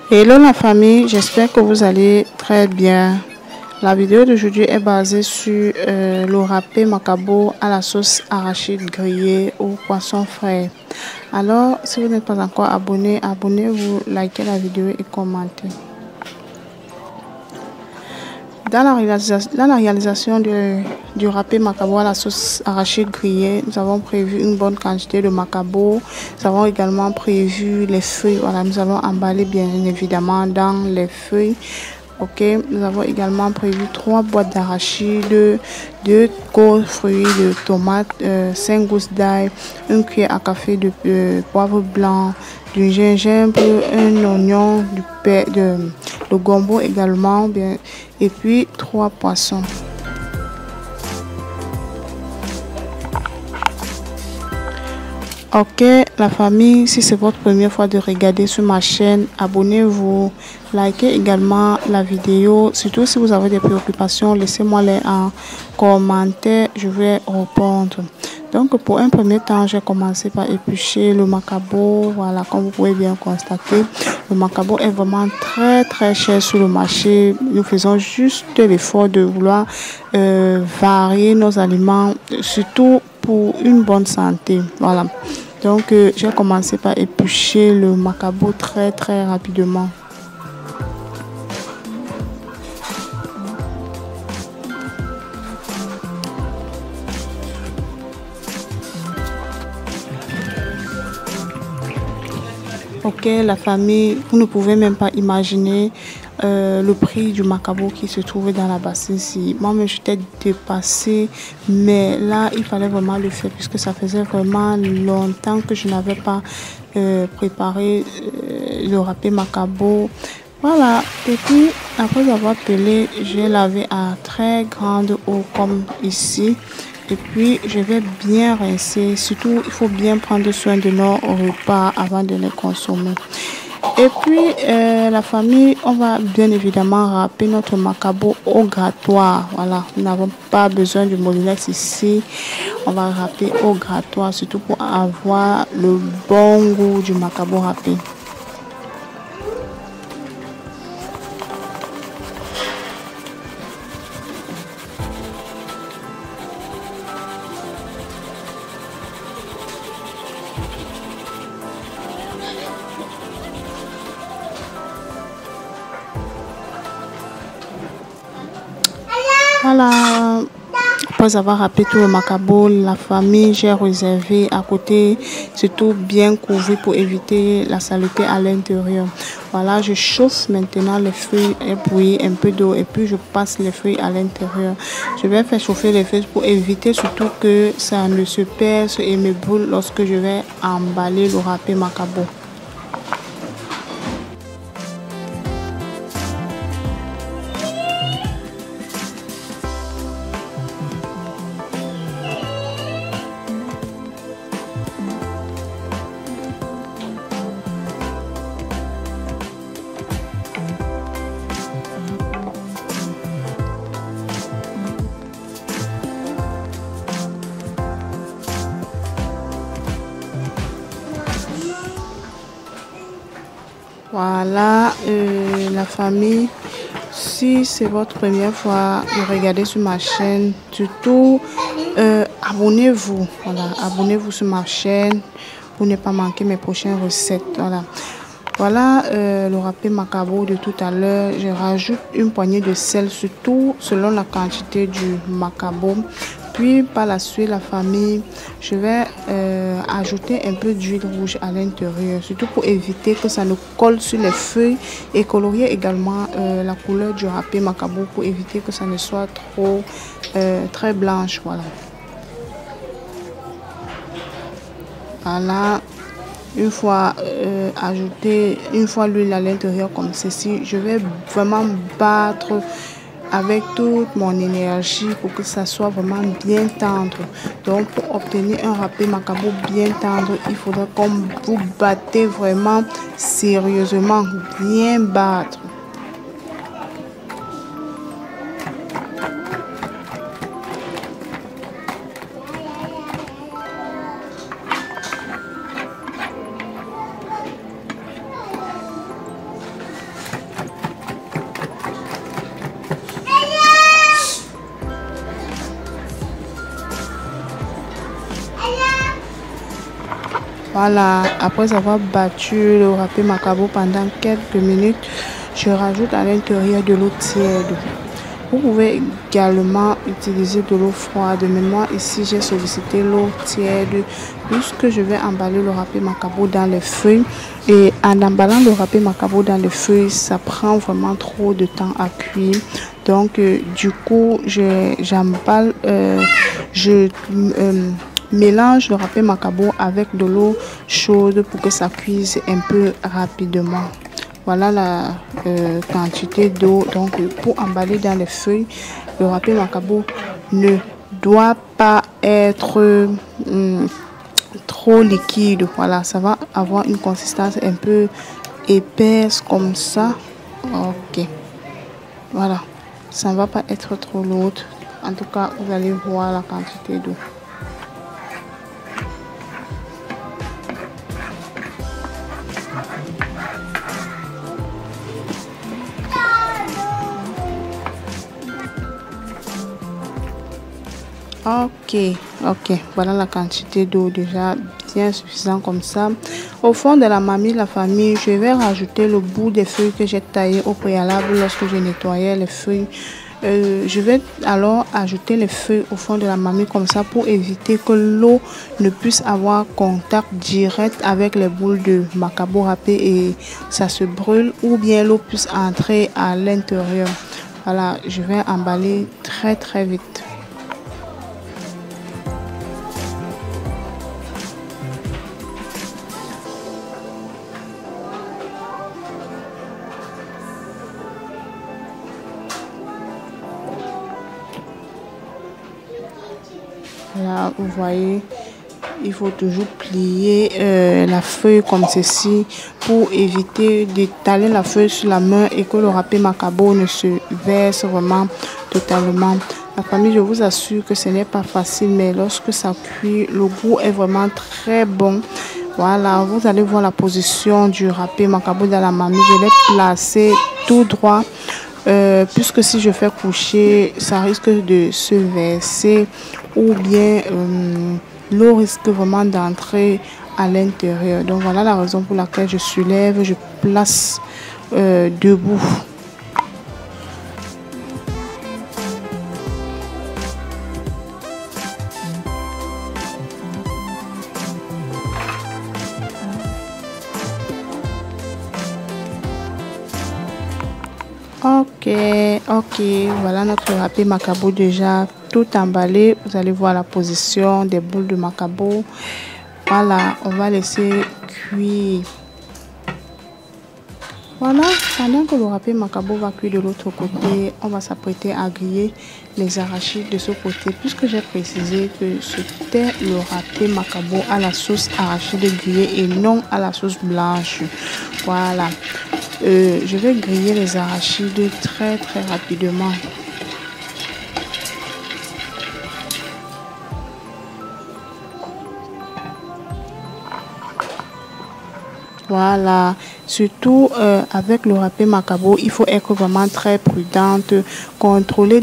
Hello la famille, j'espère que vous allez très bien. La vidéo d'aujourd'hui est basée sur le râpé macabo à la sauce arachide grillée au poisson frais. Alors, si vous n'êtes pas encore abonné, abonnez-vous, likez la vidéo et commentez. Dans la réalisation du râpé macabo à la sauce arachide grillée, nous avons prévu une bonne quantité de macabo. Nous avons également prévu les feuilles. Voilà, nous allons emballer bien évidemment dans les feuilles. Ok, nous avons également prévu 3 boîtes d'arachide, 2 gros fruits de tomates, 5 gousses d'ail, une cuillère à café de poivre blanc, du gingembre, un oignon, le gombo également, bien, et puis 3 poissons. Ok, la famille, si c'est votre première fois de regarder sur ma chaîne, abonnez-vous, likez également la vidéo. Surtout si vous avez des préoccupations, laissez-moi les en commentaire, je vais répondre. Donc pour un premier temps, j'ai commencé par éplucher le macabo. Voilà, comme vous pouvez bien constater, le macabo est vraiment très cher sur le marché. Nous faisons juste l'effort de vouloir varier nos aliments, surtout pour une bonne santé. Voilà. Donc, j'ai commencé par éplucher le macabo très rapidement. Ok, la famille, vous ne pouvez même pas imaginer le prix du macabo qui se trouvait dans la bassine ici. Moi-même, j'étais dépassée, mais là, il fallait vraiment le faire puisque ça faisait vraiment longtemps que je n'avais pas préparé le râpé macabo. Voilà, et puis après avoir pelé, j'ai lavé à très grande eau comme ici. Et puis, je vais bien rincer. Surtout, il faut bien prendre soin de nos repas avant de les consommer. Et puis, la famille, on va bien évidemment râper notre macabo au grattoir. Voilà, nous n'avons pas besoin du moulinex ici. On va râper au grattoir, surtout pour avoir le bon goût du macabo râpé. Voilà, après avoir râpé tout le macabo, la famille, j'ai réservé à côté, surtout bien couvert pour éviter la saleté à l'intérieur. Voilà, je chauffe maintenant les feuilles et bouillir un peu d'eau et puis je passe les feuilles à l'intérieur. Je vais faire chauffer les feuilles pour éviter surtout que ça ne se perce et me brûle lorsque je vais emballer le râpé macabo. Voilà, la famille, si c'est votre première fois de regarder sur ma chaîne, surtout abonnez-vous. Voilà, abonnez-vous sur ma chaîne pour ne pas manquer mes prochaines recettes. Voilà, le râpé macabo de tout à l'heure. Je rajoute une poignée de sel, surtout selon la quantité du macabo. Puis par la suite, la famille, je vais ajouter un peu d'huile rouge à l'intérieur, surtout pour éviter que ça ne colle sur les feuilles et colorier également la couleur du râpé macabo pour éviter que ça ne soit trop très blanche. Voilà. Voilà. Une fois ajouté, une fois l'huile à l'intérieur comme ceci, je vais vraiment battre avec toute mon énergie pour que ça soit vraiment bien tendre. Donc pour obtenir un râpé macabo bien tendre, il faudra que vous battez vraiment sérieusement, bien battre. Voilà, après avoir battu le râpé macabo pendant quelques minutes, je rajoute à l'intérieur de l'eau tiède. Vous pouvez également utiliser de l'eau froide, mais moi ici j'ai sollicité l'eau tiède puisque je vais emballer le râpé macabo dans les feuilles. Et en emballant le râpé macabo dans les feuilles, ça prend vraiment trop de temps à cuire. Donc du coup, j'emballe, je mélange le râpé macabo avec de l'eau chaude pour que ça cuise un peu rapidement. Voilà la quantité d'eau. Donc pour emballer dans les feuilles, le râpé macabo ne doit pas être trop liquide. Voilà, ça va avoir une consistance un peu épaisse comme ça. Ok, voilà, ça ne va pas être trop lourd. En tout cas, vous allez voir la quantité d'eau. Ok, voilà la quantité d'eau déjà bien suffisant comme ça. Au fond de la marmite la famille, je vais rajouter le bout des feuilles que j'ai taillées au préalable lorsque je nettoyais les feuilles. Je vais alors ajouter les feuilles au fond de la marmite comme ça pour éviter que l'eau ne puisse avoir contact direct avec les boules de macabo râpé et ça se brûle, ou bien l'eau puisse entrer à l'intérieur. Voilà, je vais emballer très vite. Là, vous voyez, il faut toujours plier la feuille comme ceci pour éviter d'étaler la feuille sur la main et que le râpé macabo ne se verse vraiment totalement. La famille, je vous assure que ce n'est pas facile, mais lorsque ça cuit, le goût est vraiment très bon. Voilà, vous allez voir la position du râpé macabo dans la marmite. Je l'ai placé tout droit. Puisque si je fais coucher, ça risque de se verser ou bien l'eau risque vraiment d'entrer à l'intérieur. Donc voilà la raison pour laquelle je soulève, je place debout. Ok, voilà notre râpé macabo déjà tout emballé. Vous allez voir la position des boules de macabo. Voilà, on va laisser cuire. Voilà, pendant que le râpé macabo va cuire de l'autre côté, on va s'apprêter à griller les arachides de ce côté. Puisque j'ai précisé que c'était le râpé macabo à la sauce arachide grillée et non à la sauce blanche. Voilà. Je vais griller les arachides très rapidement. Voilà, surtout avec le râpé macabo, il faut être vraiment très prudente, contrôler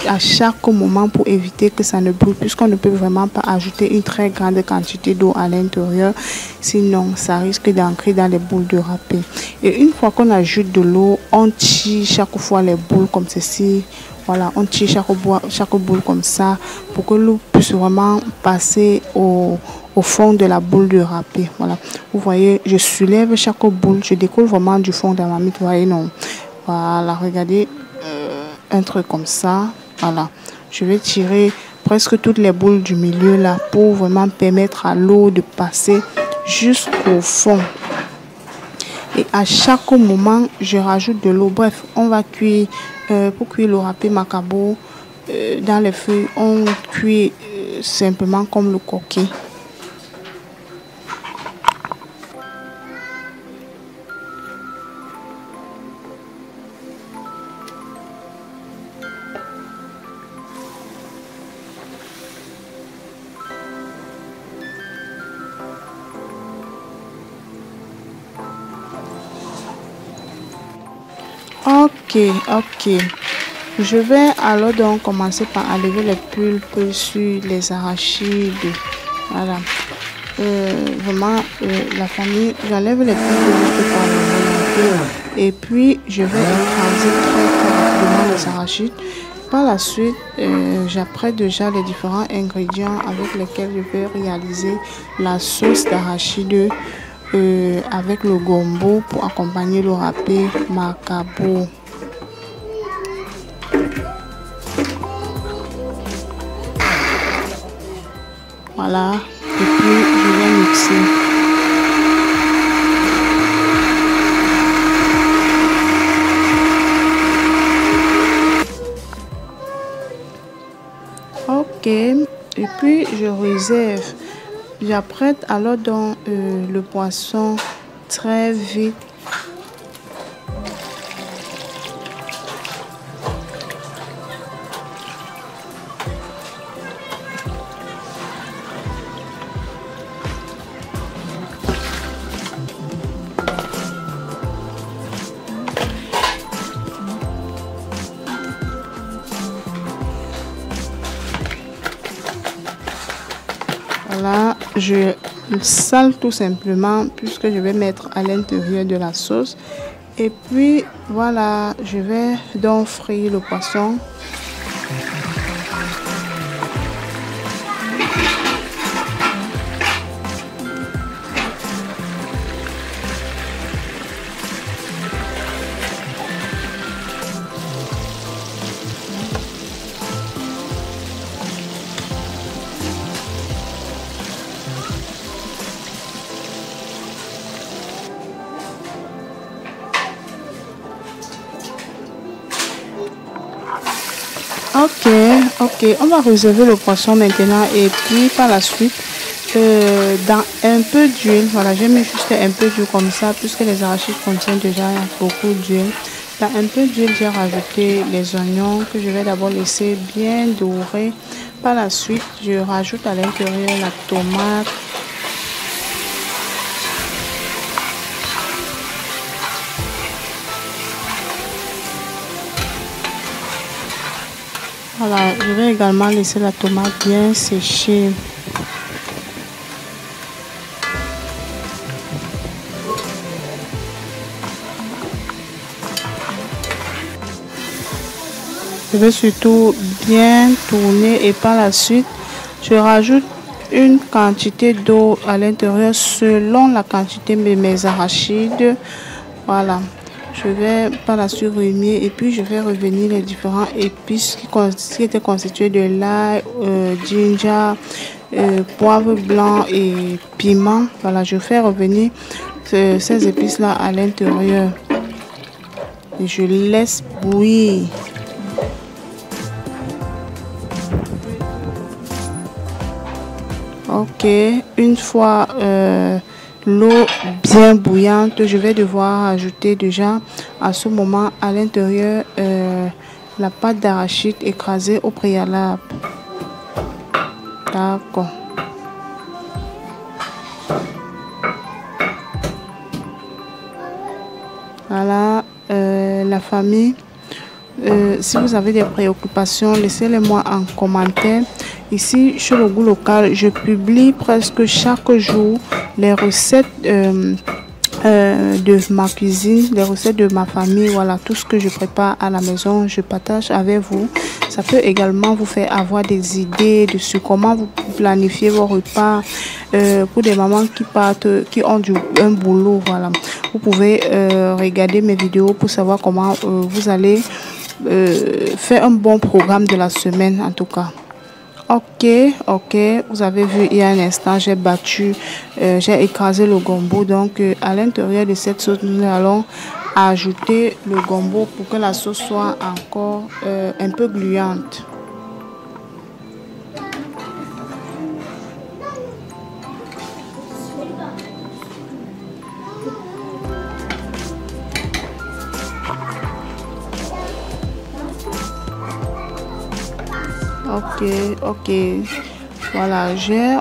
à chaque moment pour éviter que ça ne brûle, puisqu'on ne peut vraiment pas ajouter une très grande quantité d'eau à l'intérieur, sinon ça risque d'entrer dans les boules de râpé. Et une fois qu'on ajoute de l'eau, on tire chaque fois les boules comme ceci. Voilà, on tire chaque boule comme ça pour que l'eau puisse vraiment passer au fond de la boule de râpé. Voilà, vous voyez, je soulève chaque boule, je décolle vraiment du fond de la marmite. Vous voyez, non? Voilà, regardez, un truc comme ça. Voilà, je vais tirer presque toutes les boules du milieu là pour vraiment permettre à l'eau de passer jusqu'au fond. Et à chaque moment, je rajoute de l'eau. Bref, on va cuire, pour cuire le râpé macabo dans les feuilles, on cuit simplement comme le coquille. Ok. Je vais alors donc commencer par enlever les pulpes sur les arachides. Voilà. vraiment la famille, j'enlève les fibres juste par le volonté et puis je vais écraser très rapidement les arachides. Par la suite, j'apprête déjà les différents ingrédients avec lesquels je vais réaliser la sauce d'arachide avec le gombo pour accompagner le râpé macabo. Voilà, et puis je vais mixer. Ok, et puis je réserve. J'apprête alors dans le poisson très vite. Voilà, je sale tout simplement puisque je vais mettre à l'intérieur de la sauce. Et puis voilà, je vais donc frire le poisson. Ok, on va réserver le poisson maintenant et puis par la suite dans un peu d'huile, voilà, j'ai mis juste un peu d'huile comme ça puisque les arachides contiennent déjà beaucoup d'huile. Dans un peu d'huile, j'ai rajouté les oignons que je vais d'abord laisser bien dorer. Par la suite, je rajoute à l'intérieur la tomate. Voilà, je vais également laisser la tomate bien sécher. Je vais surtout bien tourner et par la suite, je rajoute une quantité d'eau à l'intérieur selon la quantité de mes arachides. Voilà. Je vais par la suite remuer et puis je vais revenir les différents épices qui étaient constitués de l'ail, ginger, poivre blanc et piment. Voilà, je fais revenir ces épices là à l'intérieur et je laisse bouillir. Ok, une fois l'eau bien bouillante, je vais devoir ajouter déjà à ce moment à l'intérieur la pâte d'arachide écrasée au préalable. D'accord. Voilà, la famille. Si vous avez des préoccupations, laissez-les-moi en commentaire. Ici, chez le goût local, je publie presque chaque jour les recettes de ma cuisine, les recettes de ma famille. Voilà, tout ce que je prépare à la maison, je partage avec vous. Ça peut également vous faire avoir des idées sur comment vous planifier vos repas pour des mamans qui partent, qui ont un boulot. Voilà, vous pouvez regarder mes vidéos pour savoir comment vous allez faire un bon programme de la semaine en tout cas. Ok, vous avez vu il y a un instant, j'ai battu, j'ai écrasé le gombo. Donc à l'intérieur de cette sauce, nous allons ajouter le gombo pour que la sauce soit encore un peu gluante. Ok. Voilà, j'ai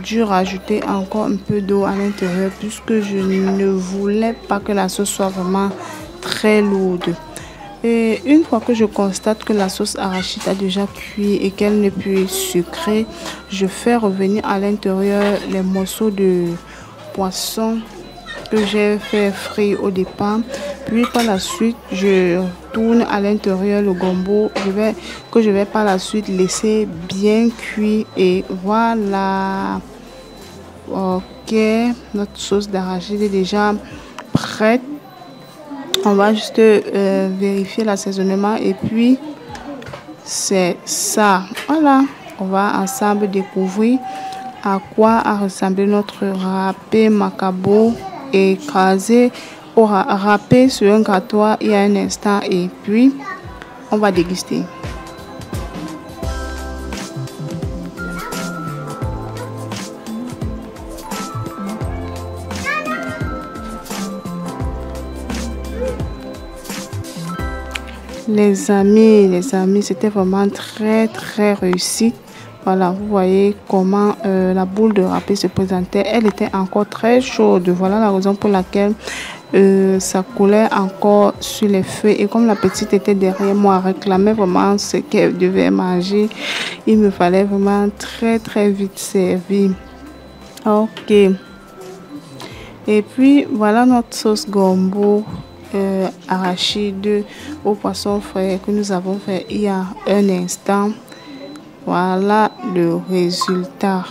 dû rajouter encore un peu d'eau à l'intérieur puisque je ne voulais pas que la sauce soit vraiment très lourde. Et une fois que je constate que la sauce arachide a déjà cuit et qu'elle n'est plus sucrée, je fais revenir à l'intérieur les morceaux de poisson que j'ai fait frire au départ. Puis par la suite, je tourne à l'intérieur le gombo que je vais par la suite laisser bien cuire. Et voilà. Ok, notre sauce d'arachide est déjà prête. On va juste vérifier l'assaisonnement et puis c'est ça. Voilà, on va ensemble découvrir à quoi a ressemblé notre râpé macabo écrasé au râpé sur un grattoir il y a un instant et puis on va déguster. Les amis, c'était vraiment très réussi. Voilà, vous voyez comment la boule de râpé se présentait. Elle était encore très chaude. Voilà la raison pour laquelle ça coulait encore sur les feux. Et comme la petite était derrière moi, réclamait vraiment ce qu'elle devait manger, il me fallait vraiment très vite servir. Ok. Et puis, voilà notre sauce gombo. Arachide au poisson frais que nous avons fait il y a un instant. Voilà le résultat.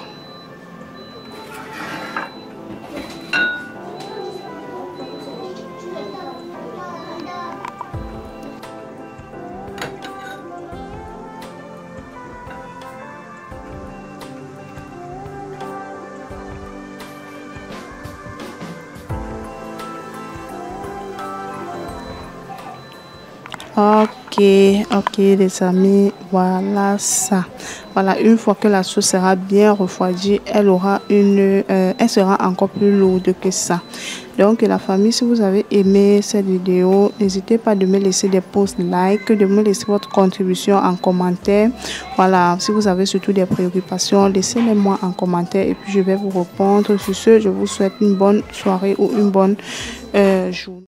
Ok les amis, voilà ça. Voilà, une fois que la sauce sera bien refroidie, elle sera encore plus lourde que ça. Donc la famille, si vous avez aimé cette vidéo, n'hésitez pas de me laisser des posts like, de me laisser votre contribution en commentaire. Voilà, si vous avez surtout des préoccupations, laissez-les-moi en commentaire et puis je vais vous répondre. Sur ce, je vous souhaite une bonne soirée ou une bonne journée.